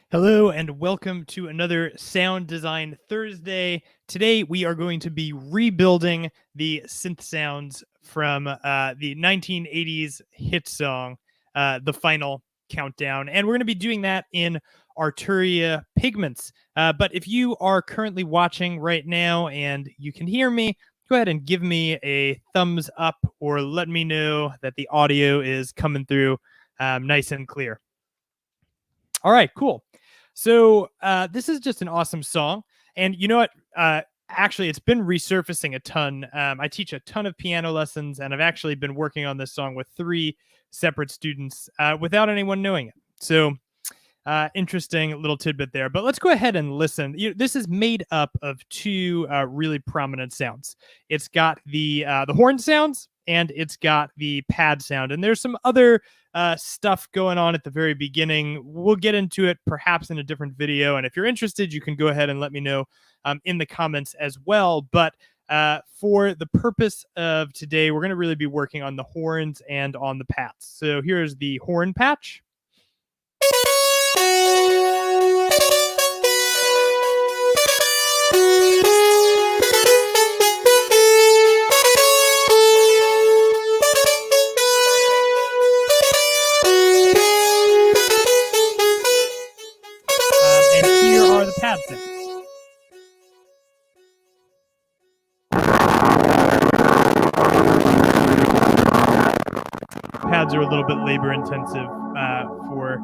Hello and welcome to another Sound Design Thursday. Today we are going to be rebuilding the synth sounds from the 1980s hit song, The Final Countdown. And we're going to be doing that in Arturia Pigments. But if you are currently watching right now and you can hear me, go ahead and give me a thumbs up or let me know that the audio is coming through nice and clear. All right, cool. So this is just an awesome song. And you know what? Actually, it's been resurfacing a ton. I teach a ton of piano lessons, and I've actually been working on this song with 3 separate students without anyone knowing it. So interesting little tidbit there. But let's go ahead and listen. This is made up of 2 really prominent sounds. It's got the horn sounds, and it's got the pad sound. And there's some other stuff going on at the very beginning. We'll get into it perhaps in a different video. And if you're interested, you can go ahead and let me know in the comments as well. But for the purpose of today, we're going to really be working on the horns and on the pads. So here's the horn patch. And here are the pad sounds. Pads are a little bit labor intensive for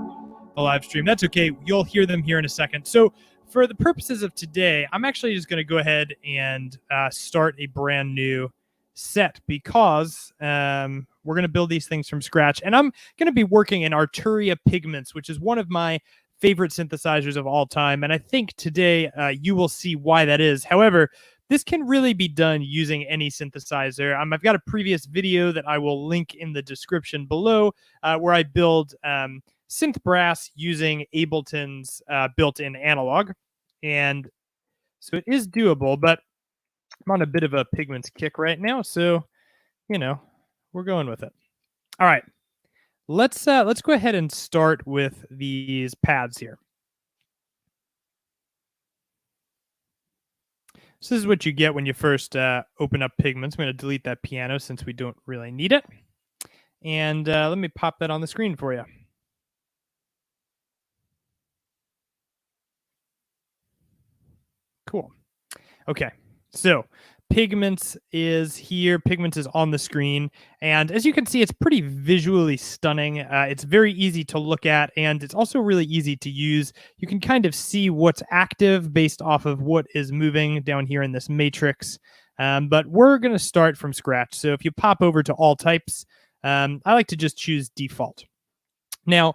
the live stream. That's okay. You'll hear them here in a second. So for the purposes of today, I'm actually just going to go ahead and start a brand new set because we're going to build these things from scratch. And I'm going to be working in Arturia Pigments, which is one of my favorite synthesizers of all time. And I think today you will see why that is. However, this can really be done using any synthesizer. I've got a previous video that I will link in the description below where I build synth brass using Ableton's built-in analog. And so it is doable, but I'm on a bit of a Pigments kick right now. So, we're going with it. All right. Let's go ahead and start with these pads here. So this is what you get when you first open up Pigments. I'm going to delete that piano since we don't really need it. And let me pop that on the screen for you. Cool. Okay, so Pigments is here. Pigments is on the screen. And as you can see, it's pretty visually stunning. It's very easy to look at, and it's also really easy to use. You can kind of see what's active based off of what is moving down here in this matrix. But we're going to start from scratch. So if you pop over to all types, I like to just choose default. Now,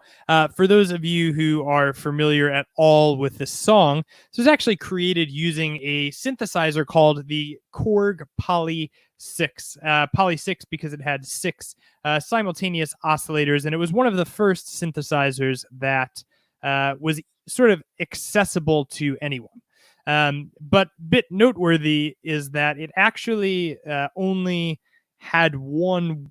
for those of you who are familiar at all with this song, this was actually created using a synthesizer called the Korg Poly 6. Poly 6 because it had 6 simultaneous oscillators, and it was one of the first synthesizers that was sort of accessible to anyone. But bit noteworthy is that it actually only had one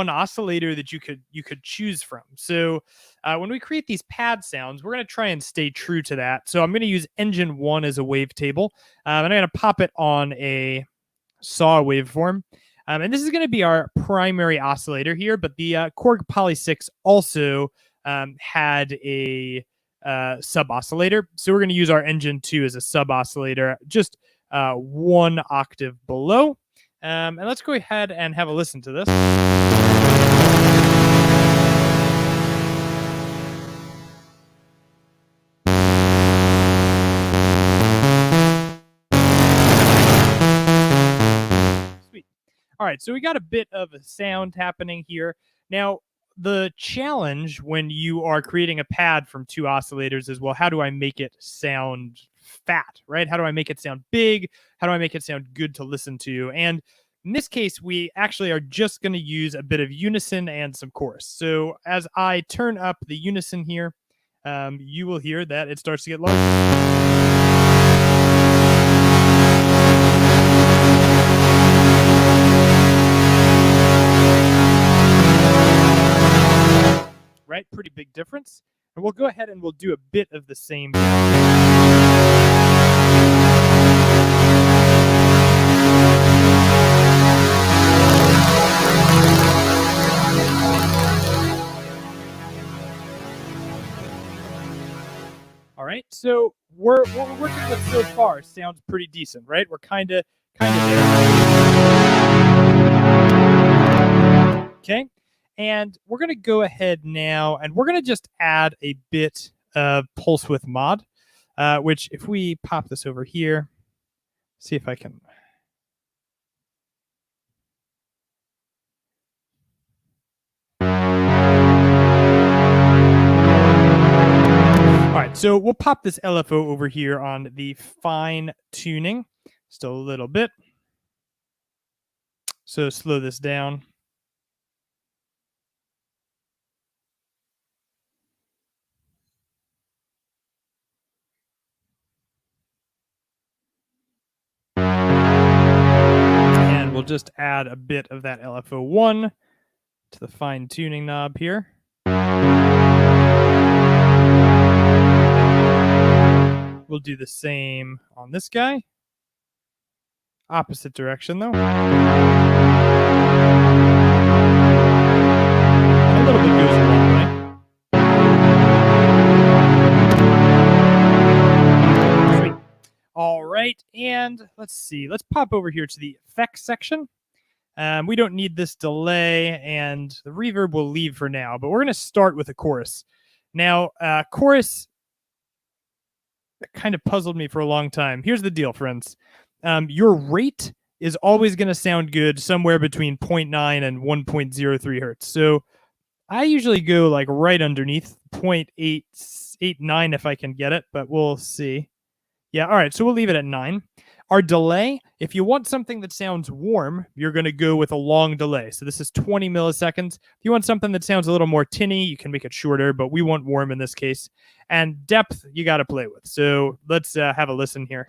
oscillator that you could choose from. So when we create these pad sounds, we're going to try and stay true to that. So I'm going to use engine 1 as a wavetable, and I'm going to pop it on a saw waveform. And this is going to be our primary oscillator here, but the Korg Poly 6 also had a sub oscillator. So we're going to use our engine 2 as a sub oscillator, just 1 octave below. And let's go ahead and have a listen to this. Sweet. All right, so we got a bit of a sound happening here. Now, the challenge when you are creating a pad from 2 oscillators is, well, how do I make it sound fat, right? How do I make it sound big? How do I make it sound good to listen to? And in this case, we actually are just going to use a bit of unison and some chorus. So as I turn up the unison here, you will hear that it starts to get larger. Right? Pretty big difference. And we'll go ahead and we'll do a bit of the same. All right, so what we're working with so far sounds pretty decent, right? We're kind of there. Okay, and we're gonna go ahead now, and we're gonna just add a bit of pulse width mod, which if we pop this over here, see if I can. All right, so we'll pop this LFO over here on the fine tuning, still a little bit. So slow this down. And we'll just add a bit of that LFO1 to the fine tuning knob here. We'll do the same on this guy. Opposite direction though. A little bit goes the wrong way. Sweet. All right, and let's see. Let's pop over here to the effects section. We don't need this delay, and the reverb will leave for now, but we're going to start with a chorus. Now, chorus kind of puzzled me for a long time. Here's the deal, friends. Your rate is always going to sound good somewhere between 0.9 and 1.03 hertz. So I usually go like right underneath 0.889 if I can get it, but we'll see. Yeah, all right, so we'll leave it at 9. Our delay, if you want something that sounds warm, you're going to go with a long delay. So this is 20 milliseconds. If you want something that sounds a little more tinny, you can make it shorter, but we want warm in this case. And depth, you got to play with. So let's have a listen here.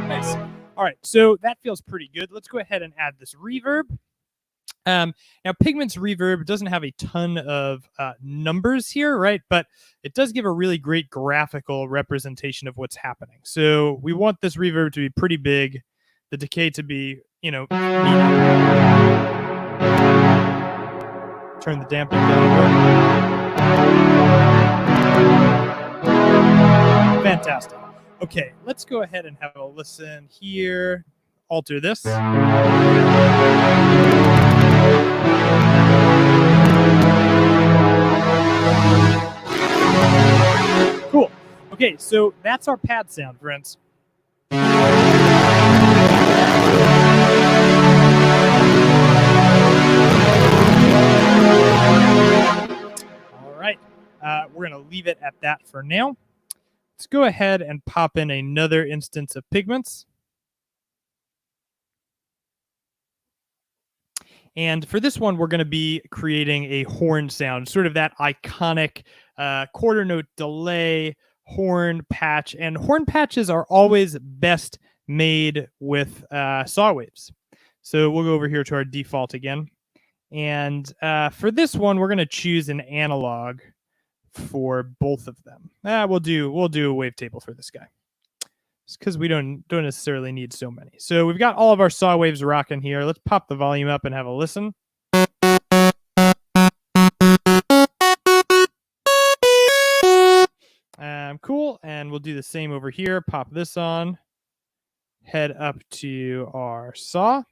Nice. All right, so that feels pretty good. Let's go ahead and add this reverb. Now, Pigments reverb doesn't have a ton of numbers here, right? But it does give a really great graphical representation of what's happening. So we want this reverb to be pretty big, the decay to be, medium. Turn the damping down a bit. Fantastic. Okay, let's go ahead and have a listen here. Alter this. Cool. Okay, so that's our pad sound, friends. All right, we're going to leave it at that for now. Let's go ahead and pop in another instance of Pigments. And for this one, we're going to be creating a horn sound, sort of that iconic quarter note delay horn patch. And horn patches are always best made with saw waves. So we'll go over here to our default again. And for this one, we're going to choose an analog for both of them. We'll do a wavetable for this guy, because we don't necessarily need so many. So we've got all of our saw waves rocking here. Let's pop the volume up and have a listen. Cool, and we'll do the same over here. Pop this on. Head up to our saw.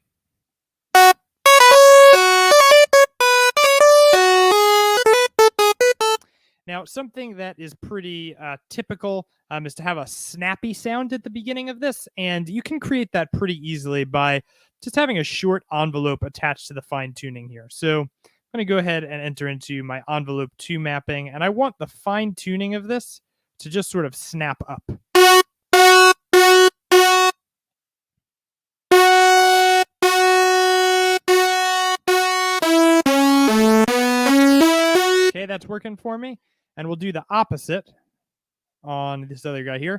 Now, something that is pretty typical is to have a snappy sound at the beginning of this, and you can create that pretty easily by just having a short envelope attached to the fine tuning here. So I'm going to go ahead and enter into my envelope 2 mapping, and I want the fine tuning of this to just sort of snap up. Okay, that's working for me. And we'll do the opposite on this other guy here.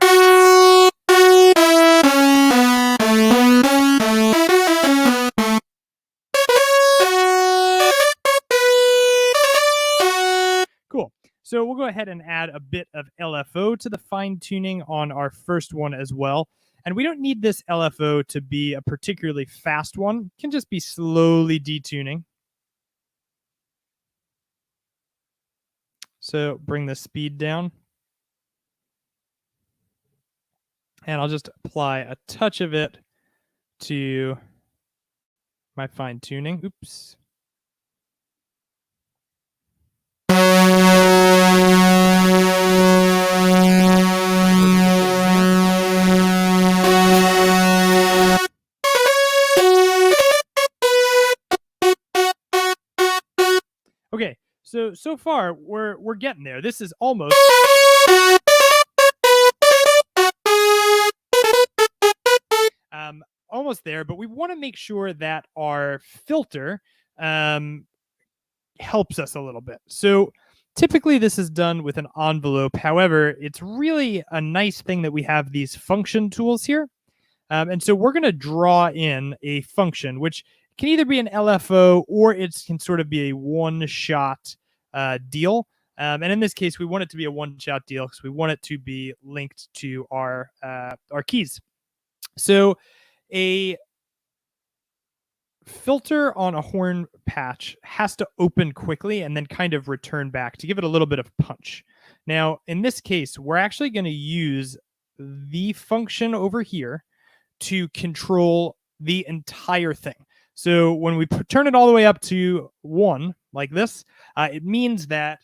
Cool. So we'll go ahead and add a bit of LFO to the fine tuning on our first one as well. And we don't need this LFO to be a particularly fast one. It can just be slowly detuning. So bring the speed down. And I'll just apply a touch of it to my fine tuning. Oops. Okay, so far we're getting there. This is almost almost there, but we want to make sure that our filter helps us a little bit. So typically this is done with an envelope. However, it's really a nice thing that we have these function tools here. And so we're going to draw in a function, which can either be an LFO or it can sort of be a one-shot deal. And in this case, we want it to be a one-shot deal because we want it to be linked to our keys. So a filter on a horn patch has to open quickly and then kind of return back to give it a little bit of punch. Now, in this case, we're actually going to use the function over here to control the entire thing. So when we turn it all the way up to 1, like this, it means that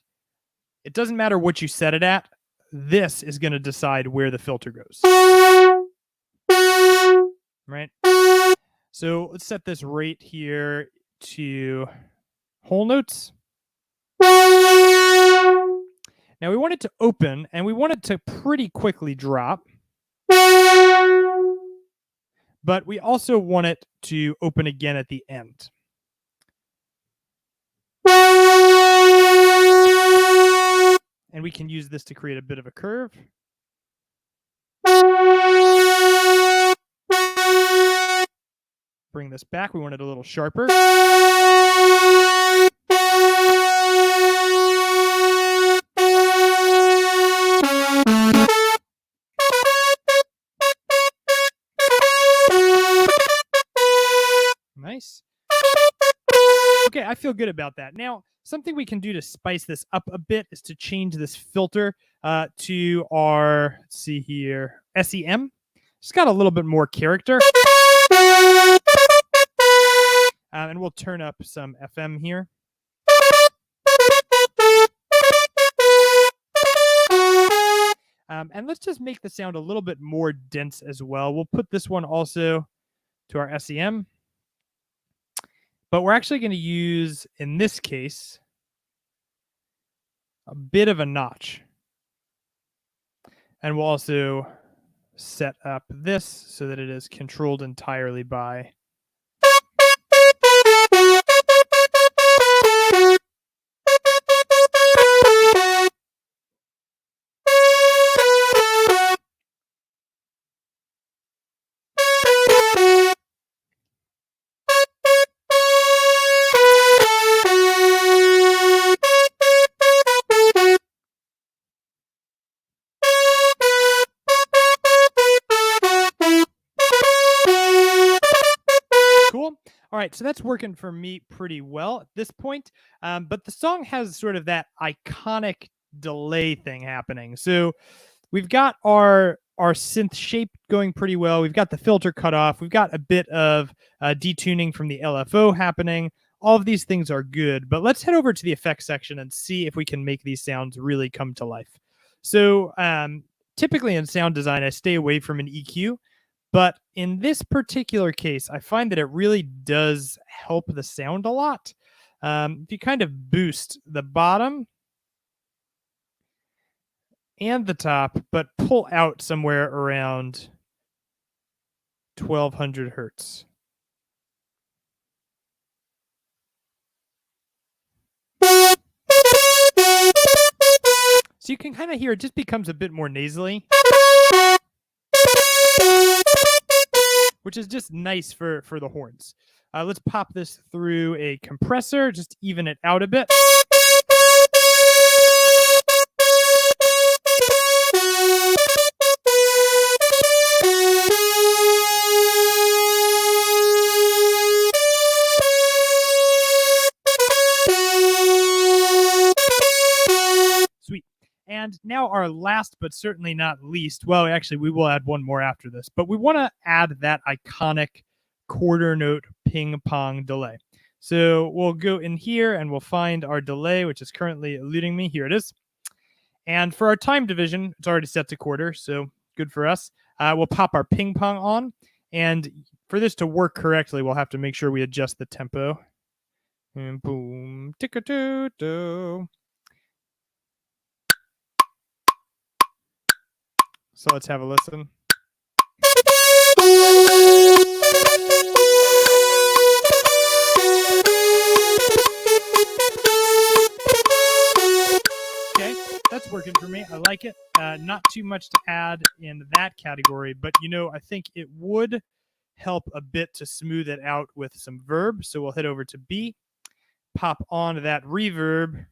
it doesn't matter what you set it at. This is going to decide where the filter goes. Right? So let's set this rate here to whole notes. Now we want it to open and we want it to pretty quickly drop. But we also want it to open again at the end. And we can use this to create a bit of a curve. Bring this back. We want it a little sharper. Nice. Okay, I feel good about that. Now, something we can do to spice this up a bit is to change this filter to our, let's see here, SEM. It's got a little bit more character. And we'll turn up some FM here. And let's just make the sound a little bit more dense as well. We'll put this one also to our SEM. But we're actually going to use, in this case, a bit of a notch. And we'll also set up this so that it is controlled entirely by All right, so that's working for me pretty well at this point. But the song has sort of that iconic delay thing happening. So we've got our synth shape going pretty well. We've got the filter cut off. We've got a bit of detuning from the LFO happening. All of these things are good, but let's head over to the effects section and see if we can make these sounds really come to life. So typically in sound design, I stay away from an EQ. But in this particular case, I find that it really does help the sound a lot. If you kind of boost the bottom and the top, but pull out somewhere around 1200 hertz. So you can kind of hear it just becomes a bit more nasally, which is just nice for the horns. Let's pop this through a compressor, just to even it out a bit. Sweet. And now our last, but certainly not least, well, actually, we will add one more after this, but we want to add that iconic quarter note ping pong delay. So we'll go in here and we'll find our delay, which is currently eluding me. Here it is. And for our time division, it's already set to quarter, so good for us. We'll pop our ping pong on. And for this to work correctly, we'll have to make sure we adjust the tempo. And boom, tick-a-doo-doo. So let's have a listen. Okay, that's working for me. I like it. Not too much to add in that category, but I think it would help a bit to smooth it out with some verb. So we'll head over to B, pop on that reverb.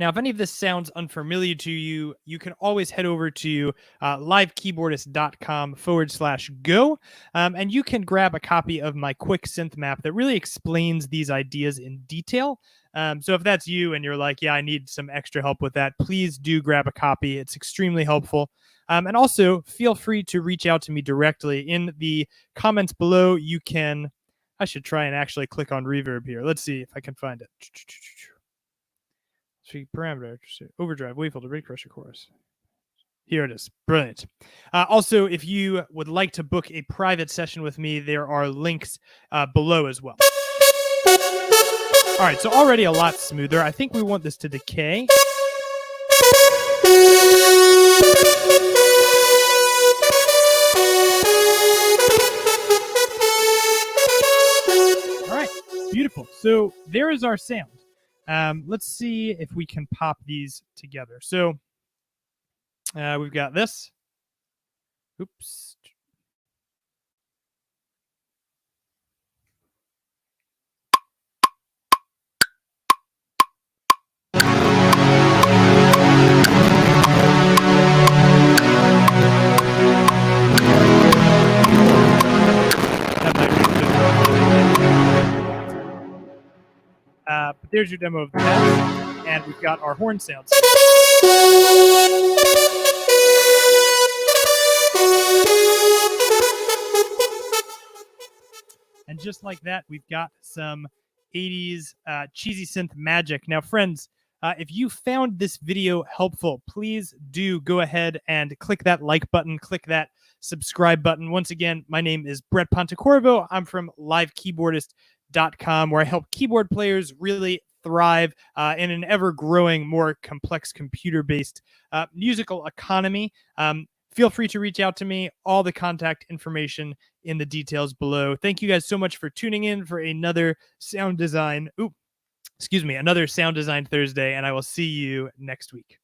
Now, if any of this sounds unfamiliar to you, you can always head over to livekeyboardist.com/go, and you can grab a copy of my quick synth map that really explains these ideas in detail. So if that's you and you're like, yeah, I need some extra help with that, please do grab a copy. It's extremely helpful. And also, feel free to reach out to me directly. In the comments below, you can... I should try and actually click on reverb here. Let's see if I can find it. Parameter, overdrive, wave filter, rate crusher, chorus. Here it is. Brilliant. Also, if you would like to book a private session with me, there are links below as well. All right, so already a lot smoother. I think we want this to decay. All right, beautiful. So there is our sound. Let's see if we can pop these together. So we've got this. Oops. But there's your demo of the test, and we've got our horn sounds. And just like that, we've got some 80s cheesy synth magic. Now, friends, if you found this video helpful, please do go ahead and click that like button, click that subscribe button. Once again, my name is Brett Pontecorvo. I'm from livekeyboardist.com, where I help keyboard players really thrive in an ever-growing, more complex computer-based musical economy. Feel free to reach out to me. All the contact information in the details below. Thank you guys so much for tuning in for another sound design. Another sound design Thursday, and I will see you next week.